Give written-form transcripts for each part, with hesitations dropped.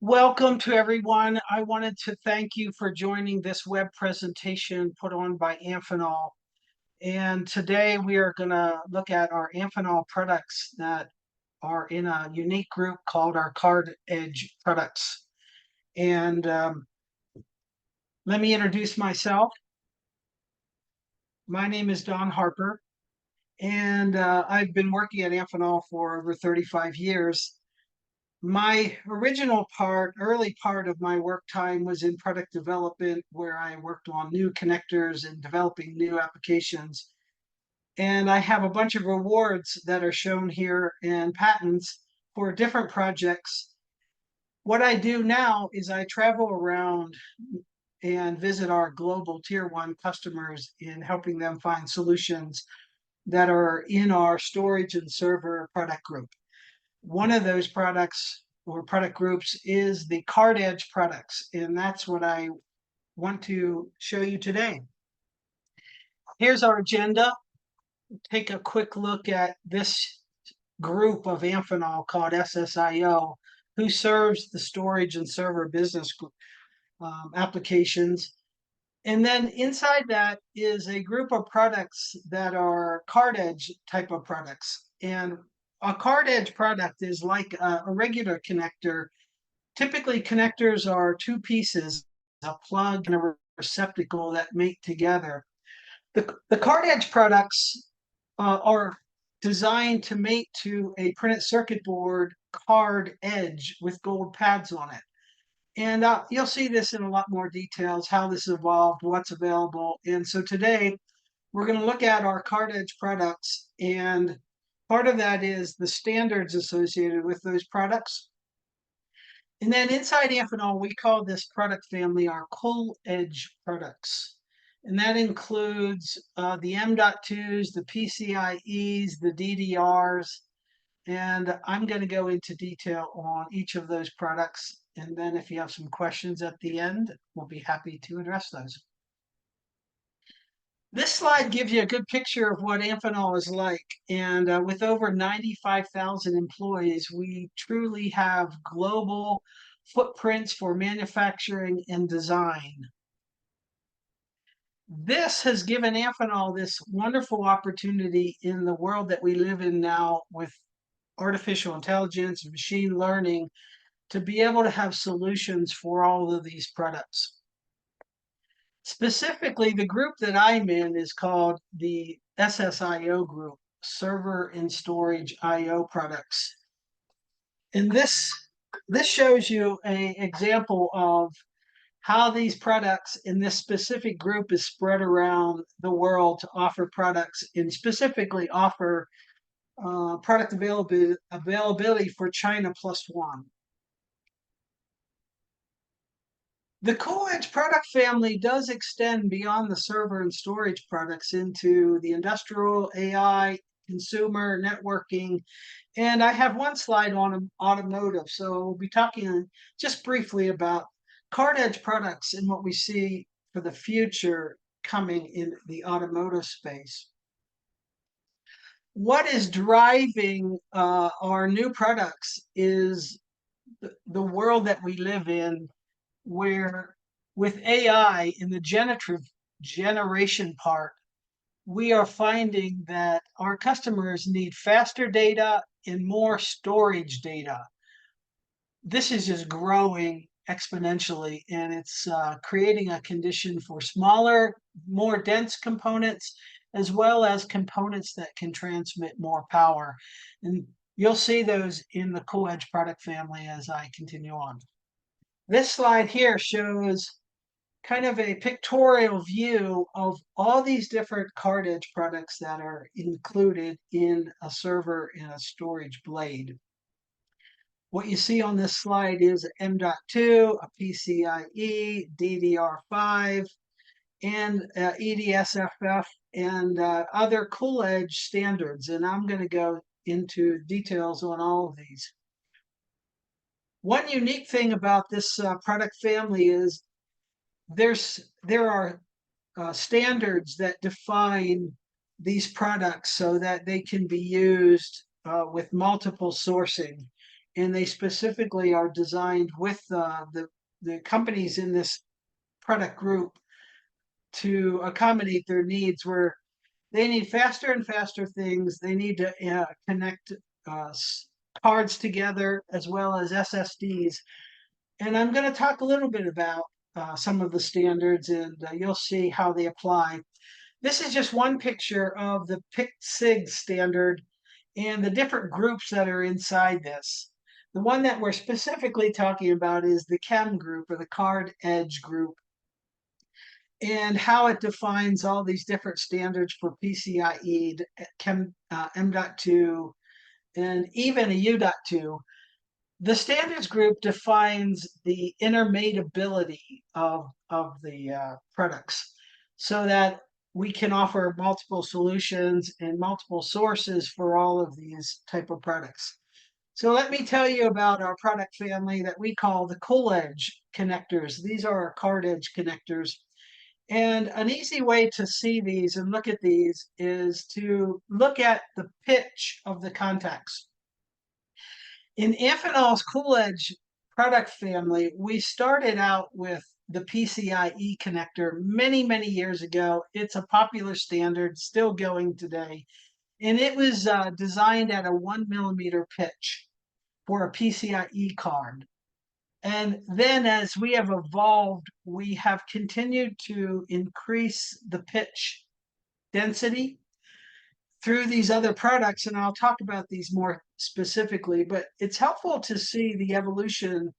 Welcome to everyone. I wanted to thank you for joining this web presentation put on by Amphenol. And today we are going to look at our Amphenol products that are in a unique group called our Card Edge products. And let me introduce myself. My name is Don Harper, and I've been working at Amphenol for over 35 years. My early part of my work time was in product development, where I worked on new connectors and developing new applications. And I have a bunch of awards that are shown here and patents for different projects. What I do now is I travel around and visit our global tier one customers in helping them find solutions that are in our storage and server product group. One of those products or product groups is the Card Edge products, and that's what I want to show you today. Here's our agenda. Take a quick look at this group of Amphenol called SSIO, who serves the storage and server business applications. And then inside that is a group of products that are Card Edge type of products. And a Card Edge product is like a regular connector. Typically, connectors are two pieces, a plug and a receptacle that mate together. The Card Edge products are designed to mate to a printed circuit board card edge with gold pads on it. And you'll see this in a lot more details, how this evolved, what's available. And so today, we're going to look at our Card Edge products, and part of that is the standards associated with those products. And then inside Amphenol, we call this product family our Cool Edge products. And that includes the M.2s, the PCIEs, the DDRs, and I'm going to go into detail on each of those products. And then if you have some questions at the end, we'll be happy to address those. This slide gives you a good picture of what Amphenol is like. And with over 95,000 employees, we truly have global footprints for manufacturing and design. This has given Amphenol this wonderful opportunity in the world that we live in now with artificial intelligence, machine learning, to be able to have solutions for all of these products. Specifically, the group that I'm in is called the SSIO group, Server and Storage IO products. And this shows you an example of how these products in this specific group is spread around the world to offer products and specifically offer product availability for China +1. The Cool Edge product family does extend beyond the server and storage products into the industrial, AI, consumer, networking, and I have one slide on automotive. So we'll be talking just briefly about Card Edge products and what we see for the future coming in the automotive space. What is driving our new products is the world that we live in, where with AI in the generative generation part, we are finding that our customers need faster data and more storage data. This is just growing exponentially, and it's creating a condition for smaller, more dense components, as well as components that can transmit more power. And you'll see those in the Cool Edge product family as I continue on. This slide here shows kind of a pictorial view of all these different Card Edge products that are included in a server and a storage blade. What you see on this slide is M.2, a PCIe, DDR5, and EDSFF, and other Cool Edge standards. And I'm going to go into details on all of these. One unique thing about this product family is there are standards that define these products so that they can be used with multiple sourcing. and they specifically are designed with the companies in this product group to accommodate their needs, where they need faster and faster things. They need to connect uh, cards together as well as SSDs. And I'm going to talk a little bit about some of the standards, and you'll see how they apply. This is just one picture of the PIC-SIG standard and the different groups that are inside this. The one that we're specifically talking about is the CHEM group, or the card edge group, and how it defines all these different standards for PCIe, CHEM, M.2, and even a U.2. The standards group defines the intermatability of the products so that we can offer multiple solutions and multiple sources for all of these type of products. So let me tell you about our product family that we call the Cool Edge connectors. These are our card edge connectors. And an easy way to see these and look at these is to look at the pitch of the contacts. In Amphenol's Cool Edge product family, we started out with the PCIe connector many, many years ago. It's a popular standard, still going today. And it was designed at a 1 millimeter pitch for a PCIe card. And then as we have evolved, we have continued to increase the pitch density through these other products, and I'll talk about these more specifically, but it's helpful to see the evolution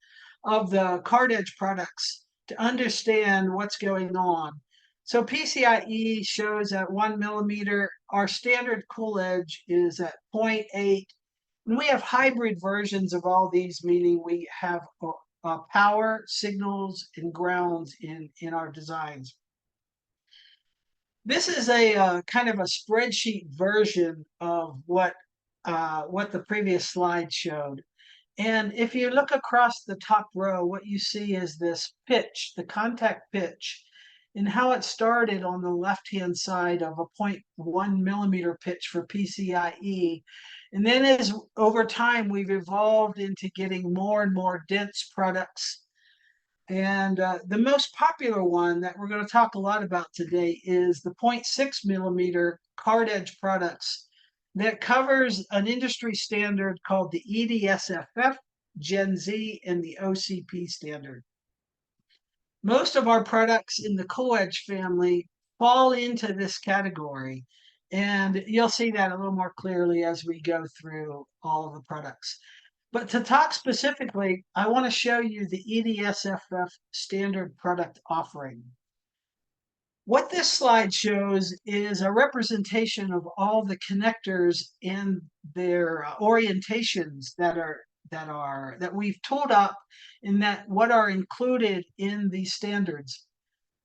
of the card edge products to understand what's going on. So PCIe shows at 1 millimeter. Our standard Cool Edge is at 0.8. And we have hybrid versions of all these, meaning we have power, signals, and grounds in our designs. This is a kind of a spreadsheet version of what the previous slide showed. And if you look across the top row, what you see is this pitch, the contact pitch, and how it started on the left-hand side of a 0.1 millimeter pitch for PCIe. And then as over time, we've evolved into getting more and more dense products. And the most popular one that we're going to talk a lot about today is the 0.6 millimeter card edge products that covers an industry standard called the EDSFF, Gen Z, and the OCP standard. Most of our products in the Cool Edge family fall into this category, and you'll see that a little more clearly as we go through all of the products. But to talk specifically, I want to show you the EDSFF standard product offering. What this slide shows is a representation of all the connectors and their orientations that we've tooled up, and that what are included in these standards.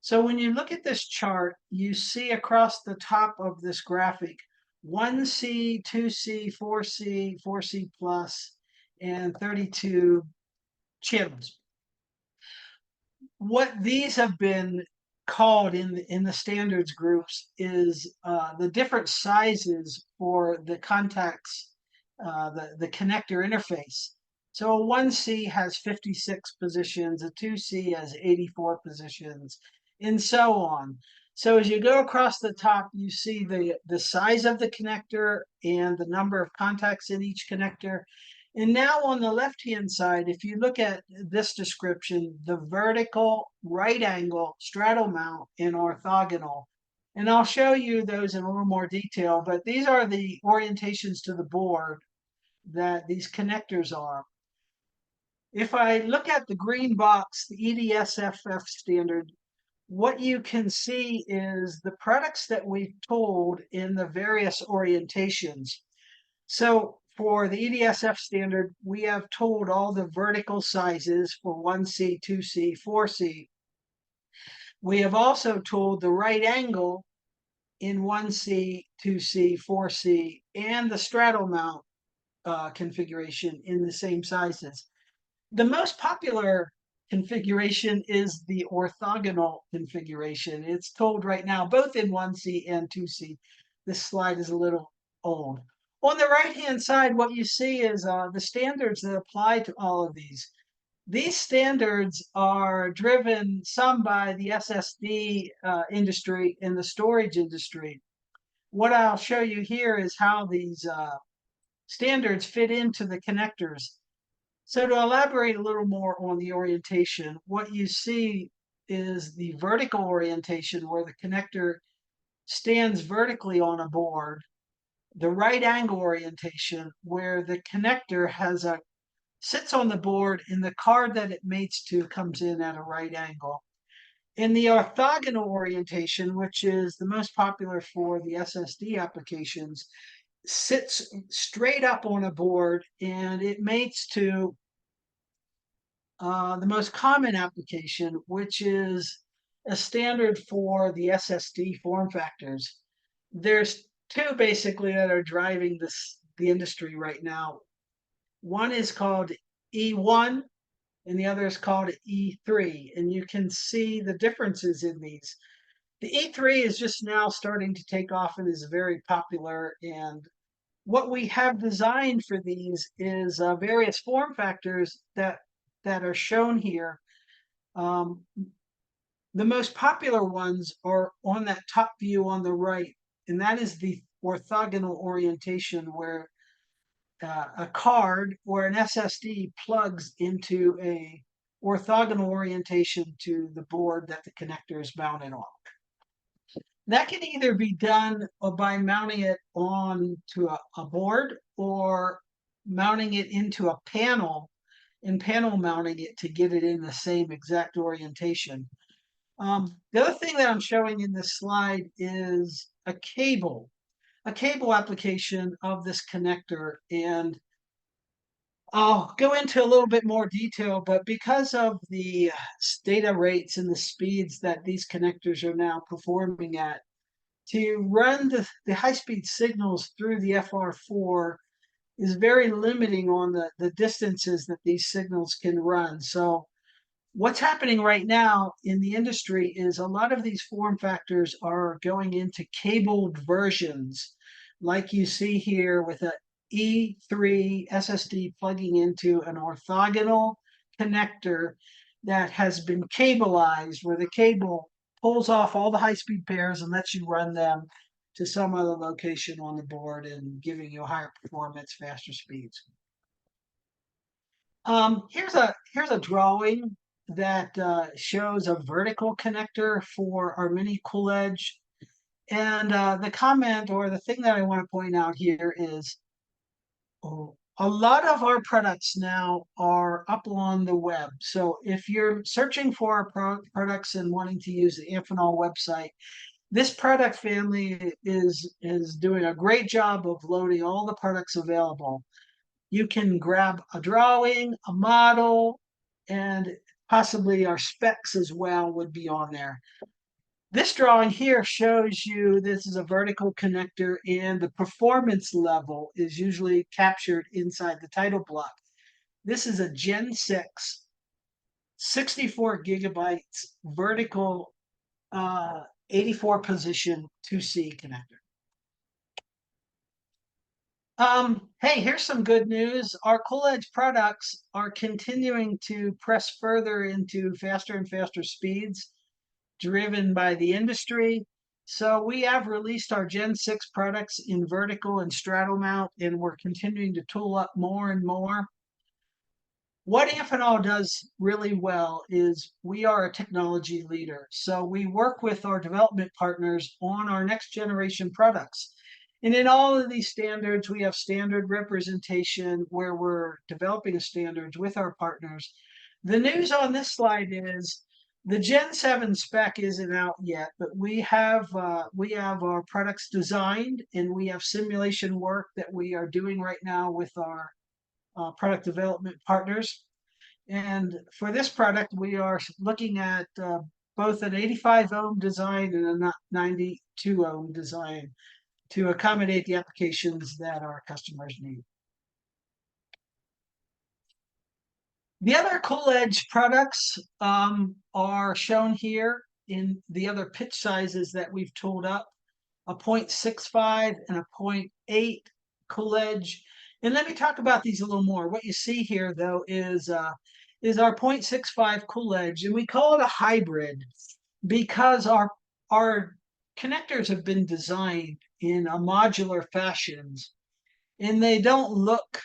So when you look at this chart, you see across the top of this graphic 1C, 2C, 4C, 4C plus, and 32 channels. What these have been called in the standards groups is the different sizes for the contacts, the connector interface. So a 1C has 56 positions, a 2C has 84 positions, and so on. So as you go across the top, you see the size of the connector and the number of contacts in each connector. And now on the left-hand side, if you look at this description, the vertical, right angle, straddle mount, and orthogonal. And I'll show you those in a little more detail, but these are the orientations to the board that these connectors are. If I look at the green box, the EDSFF standard, what you can see is the products that we've tooled in the various orientations. So for the EDSF standard, we have tooled all the vertical sizes for 1C, 2C, 4C. We have also tooled the right angle in 1C, 2C, 4C, and the straddle mount configuration in the same sizes. The most popular configuration is the orthogonal configuration. It's tooled right now both in 1C and 2C. This slide is a little old. On the right-hand side, what you see is the standards that apply to all of these. These standards are driven some by the SSD industry and the storage industry. What I'll show you here is how these standards fit into the connectors. So to elaborate a little more on the orientation, what you see is the vertical orientation where the connector stands vertically on a board, the right angle orientation where the connector sits on the board and the card that it mates to comes in at a right angle. In the orthogonal orientation, which is the most popular for the SSD applications, sits straight up on a board and it mates to the most common application, which is a standard for the SSD form factors. There's two basically that are driving the industry right now. One is called E1 and the other is called E3, and you can see the differences in these. The E3 is just now starting to take off and is very popular, and what we have designed for these is various form factors that are shown here. Um, the most popular ones are on that top view on the right, and that is the orthogonal orientation where a card or an SSD plugs into a orthogonal orientation to the board that the connector is mounted on. That can either be done by mounting it on to a board or mounting it into a panel and panel mounting it to get it in the same exact orientation. The other thing that I'm showing in this slide is a cable application of this connector. And I'll go into a little bit more detail, but because of the data rates and the speeds that these connectors are now performing at, to run the high-speed signals through the FR4 is very limiting on the distances that these signals can run. So what's happening right now in the industry is a lot of these form factors are going into cabled versions, like you see here with a E3 SSD plugging into an orthogonal connector that has been cableized, where the cable pulls off all the high-speed pairs and lets you run them to some other location on the board and giving you higher performance, faster speeds. Here's a drawing that shows a vertical connector for our mini Coolidge. And the comment or the thing that I want to point out here is a lot of our products now are up on the web. So if you're searching for our products and wanting to use the Amphenol website, this product family is doing a great job of loading all the products available. You can grab a drawing, a model, and possibly our specs as well would be on there. This drawing here shows you this is a vertical connector and the performance level is usually captured inside the title block. This is a Gen 6, 64 gigabytes vertical 84 position 2C connector. Hey, here's some good news. Our Coolidge products are continuing to press further into faster and faster speeds, driven by the industry. So we have released our Gen 6 products in vertical and straddle mount, and we're continuing to tool up more and more. What Amphenol does really well is we are a technology leader. So we work with our development partners on our next generation products. And in all of these standards, we have standard representation where we're developing standards with our partners. The news on this slide is the Gen 7 spec isn't out yet, but we have our products designed and we have simulation work that we are doing right now with our product development partners. And for this product, we are looking at both an 85 ohm design and a 92 ohm design to accommodate the applications that our customers need. The other Coolidge products are shown here in the other pitch sizes that we've tooled up, a 0.65 and a 0.8 Coolidge. And let me talk about these a little more. What you see here, though, is our 0.65 Coolidge, and we call it a hybrid because our connectors have been designed in a modular fashions, and they don't look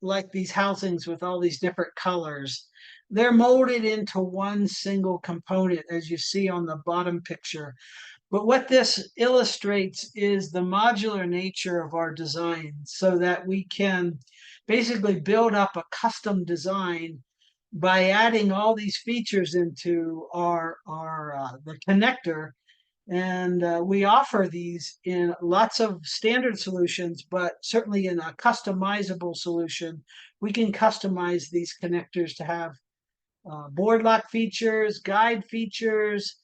like these housings with all these different colors. They're molded into one single component, as you see on the bottom picture. But what this illustrates is the modular nature of our design so that we can basically build up a custom design by adding all these features into the connector. And we offer these in lots of standard solutions, but certainly in a customizable solution, we can customize these connectors to have board lock features, guide features,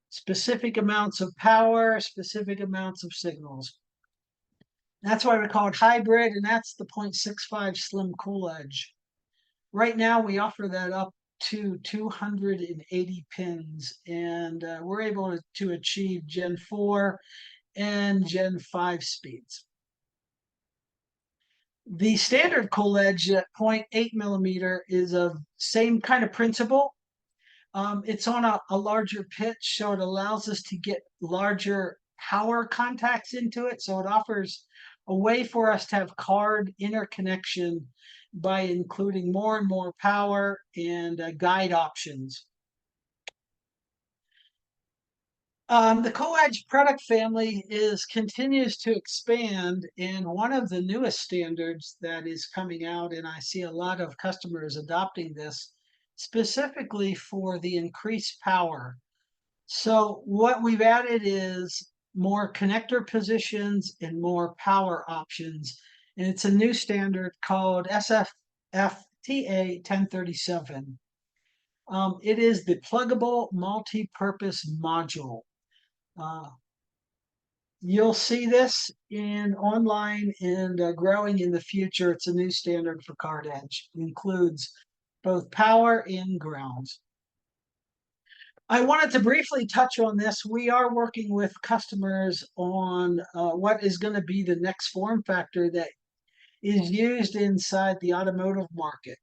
specific amounts of power, specific amounts of signals. That's why we call it hybrid, and that's the 0.65 Slim Coolidge. Right now, we offer that up to 280 pins, and we're able to achieve Gen 4 and Gen 5 speeds. The standard Coolidge at 0.8 millimeter is a same kind of principle. It's on a larger pitch, so it allows us to get larger power contacts into it. So it offers a way for us to have card interconnection by including more and more power and guide options. The Coolidge product family continues to expand, and one of the newest standards that is coming out, and I see a lot of customers adopting this specifically for the increased power. So what we've added is more connector positions and more power options, and it's a new standard called SFFTA 1037. It is the pluggable multi-purpose module. You'll see this online and growing in the future. It's a new standard for card edge. It includes both power and grounds. I wanted to briefly touch on this. We are working with customers on what is going to be the next form factor that is used inside the automotive market.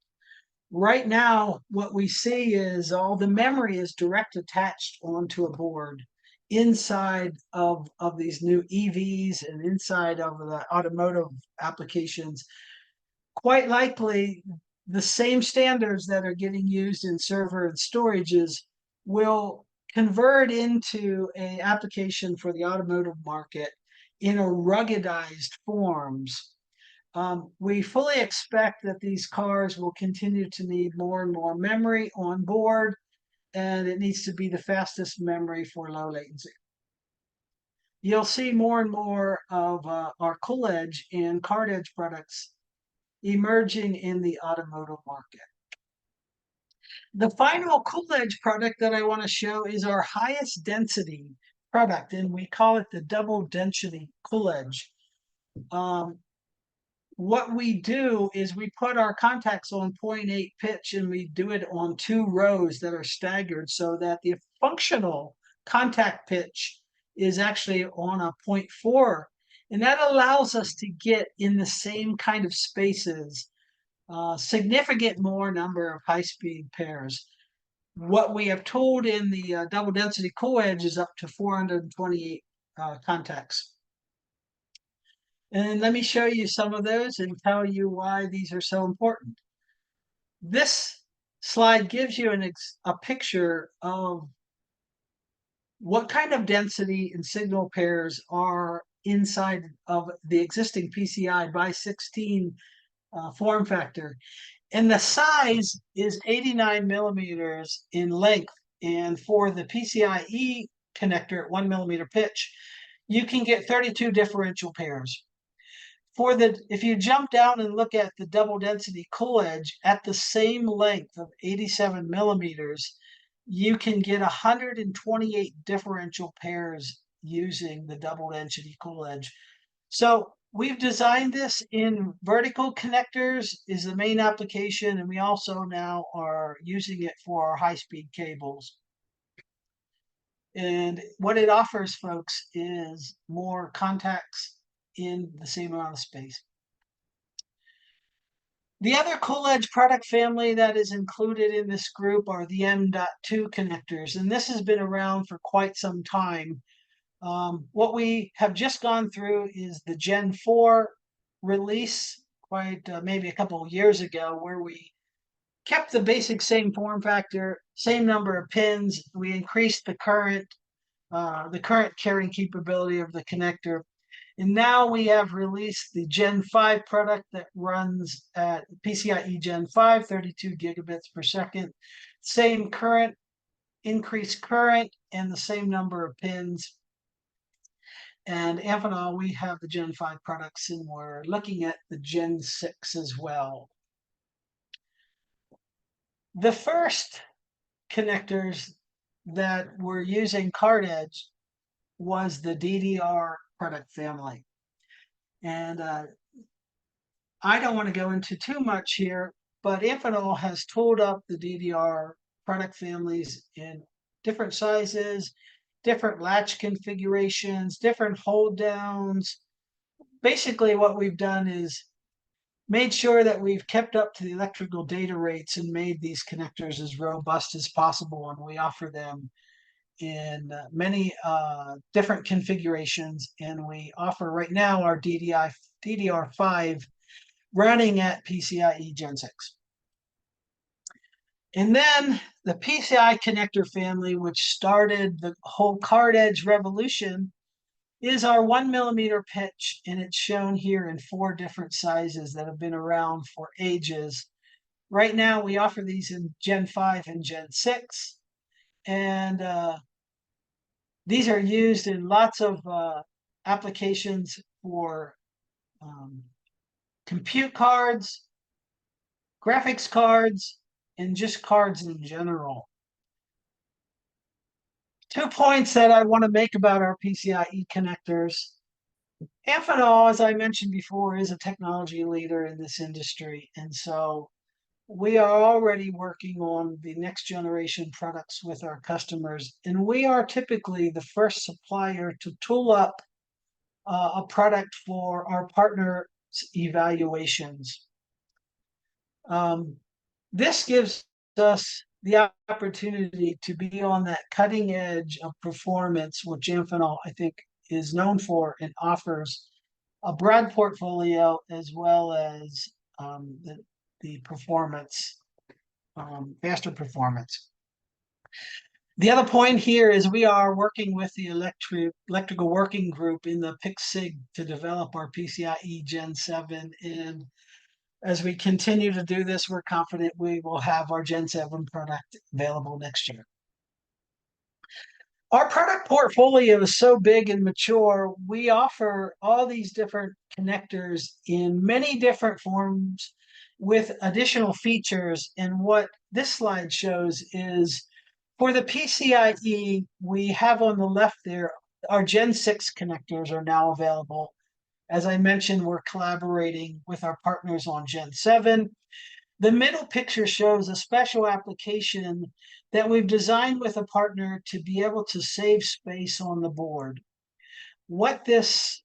Right now, what we see is all the memory is direct attached onto a board inside of these new EVs and inside of the automotive applications. Quite likely, the same standards that are getting used in server and storages will convert into an application for the automotive market in a ruggedized forms. We fully expect that these cars will continue to need more and more memory on board, and it needs to be the fastest memory for low latency. You'll see more and more of our Coolidge and card edge products emerging in the automotive market. The final Coolidge product that I want to show is our highest density product, and we call it the double density Coolidge. What we do is we put our contacts on 0.8 pitch, and we do it on 2 rows that are staggered so that the functional contact pitch is actually on a 0.4. And that allows us to get in the same kind of spaces, significant more number of high-speed pairs. What we have told in the double density Coolidge is up to 428 contacts. And let me show you some of those and tell you why these are so important. This slide gives you a picture of what kind of density and signal pairs are inside of the existing PCI by 16 form factor. And the size is 89 millimeters in length. And for the PCIe connector at 1 millimeter pitch, you can get 32 differential pairs. If you jump down and look at the double density Coolidge at the same length of 87 millimeters, you can get 128 differential pairs using the double density Coolidge. So we've designed this in vertical connectors is the main application, and we also now are using it for our high-speed cables. And what it offers, folks, is more contacts in the same amount of space. The other Coolidge product family that is included in this group are the M.2 connectors, and this has been around for quite some time. What we have just gone through is the Gen 4 release, maybe a couple of years ago, where we kept the basic same form factor, same number of pins. We increased the current carrying capability of the connector. And now we have released the Gen 5 product that runs at PCIe Gen 5, 32 gigabits per second. Same current, increased current, and the same number of pins. And Amphenol, we have the Gen 5 products, and we're looking at the Gen 6 as well. The first connectors that were using card edge was the DDR product family. And I don't want to go into too much here, but Amphenol has tooled up the DDR product families in different sizes, different latch configurations, different hold downs. Basically, what we've done is made sure that we've kept up to the electrical data rates and made these connectors as robust as possible, and we offer them in many different configurations. And we offer right now our DDR5 running at PCIe Gen 6. And then the PCI connector family, which started the whole card edge revolution, is our 1 millimeter pitch, and it's shown here in 4 different sizes that have been around for ages. Right now, we offer these in Gen 5 and Gen 6, and these are used in lots of applications for compute cards, graphics cards, and just cards in general. 2 points that I want to make about our PCIe connectors. Amphenol, as I mentioned before, is a technology leader in this industry, and so we are already working on the next generation products with our customers, and we are typically the first supplier to tool up a product for our partners' evaluations. This gives us the opportunity to be on that cutting edge of performance, which Amphenol, I think, is known for and offers a broad portfolio as well as the performance, faster performance. The other point here is we are working with the electrical working group in the PIC-SIG to develop our PCIe Gen 7. And as we continue to do this, we're confident we will have our Gen 7 product available next year. Our product portfolio is so big and mature, we offer all these different connectors in many different forms with additional features. And what this slide shows is for the PCIe, we have on the left there, our Gen 6 connectors are now available. As I mentioned, we're collaborating with our partners on Gen 7. The middle picture shows a special application that we've designed with a partner to be able to save space on the board. What this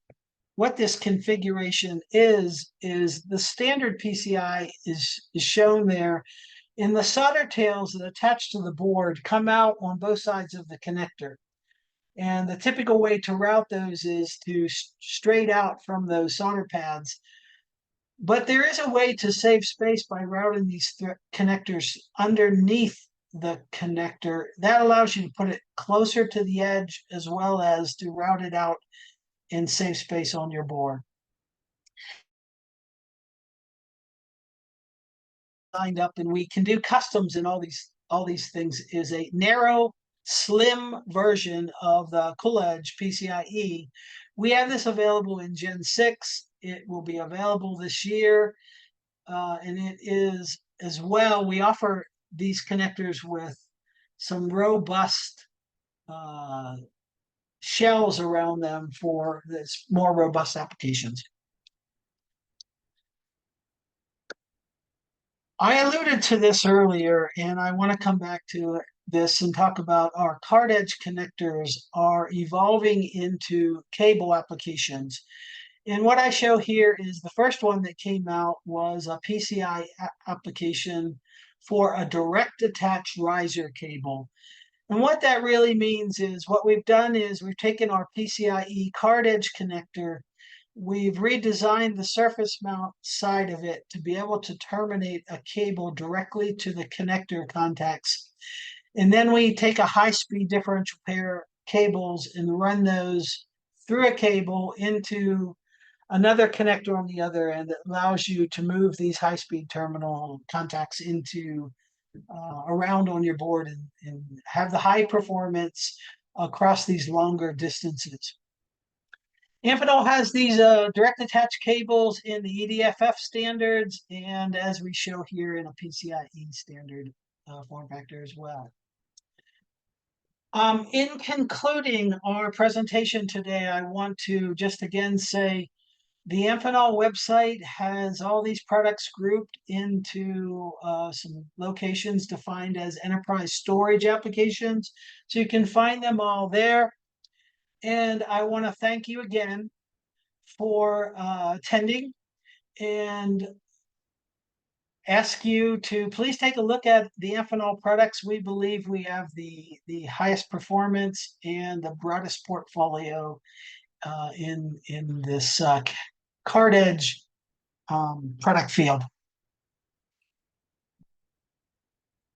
configuration is the standard PCI is shown there, and the solder tails that attach to the board come out on both sides of the connector. And the typical way to route those is to straight out from those solder pads. But there is a way to save space by routing these connectors underneath the connector. That allows you to put it closer to the edge as well as to route it out and save space on your board. Lined up, and we can do customs and all these things, is a narrow, slim version of the Coolidge PCIe. We have this available in Gen 6. It will be available this year, and it is as well. We offer these connectors with some robust shells around them for this more robust applications. I alluded to this earlier, and I want to come back to this and talk about our card edge connectors are evolving into cable applications. And what I show here is the first one that came out was a PCI application for a direct attach riser cable. And what that really means is what we've done is we've taken our PCIe card edge connector, we've redesigned the surface mount side of it to be able to terminate a cable directly to the connector contacts. And then we take a high-speed differential pair cables and run those through a cable into another connector on the other end that allows you to move these high-speed terminal contacts into around on your board and have the high performance across these longer distances. Amphenol has these direct attach cables in the EDFF standards and as we show here in a PCIe standard form factor as well. In concluding our presentation today, I want to just again say the Amphenol website has all these products grouped into some locations defined as enterprise storage applications. So you can find them all there. And I want to thank you again for attending and ask you to please take a look at the Amphenol products. We believe we have the highest performance and the broadest portfolio in this card edge product field.